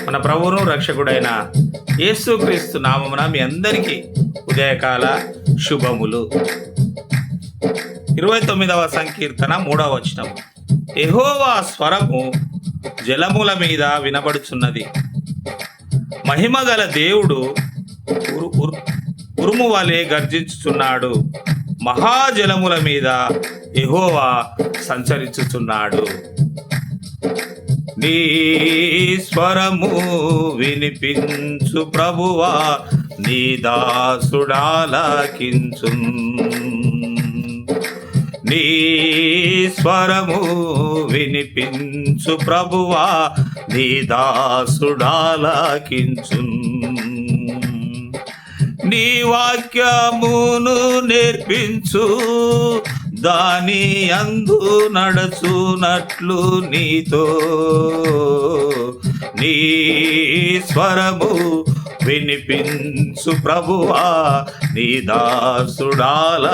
మన ప్రభువును రక్షకుడైన యేసుక్రీస్తు నామమున మీ అందరికీ ఉదయకాల శుభములు. 29వ సంకీర్తన 3వ వచనం. యెహోవా స్వరము జలముల మీద వినబడుచున్నది. మహిమగల దేవుడు ఉరుము వలె గర్జించుచున్నాడు. మహాజలముల మీద యెహోవా సంచరించుచున్నాడు. నీ స్వరము వినిపించు ప్రభువా, నీ దాసుడాలకించు. నీ స్వరము వినిపించు ప్రభువా, నీ దాసుడాలకించు. నీ వాక్యమును నేర్పించు, దాని అందు నడచునట్లు నీతో. నీ స్వరము వినిపించు ప్రభువా, నీ దాసుడాలకించు.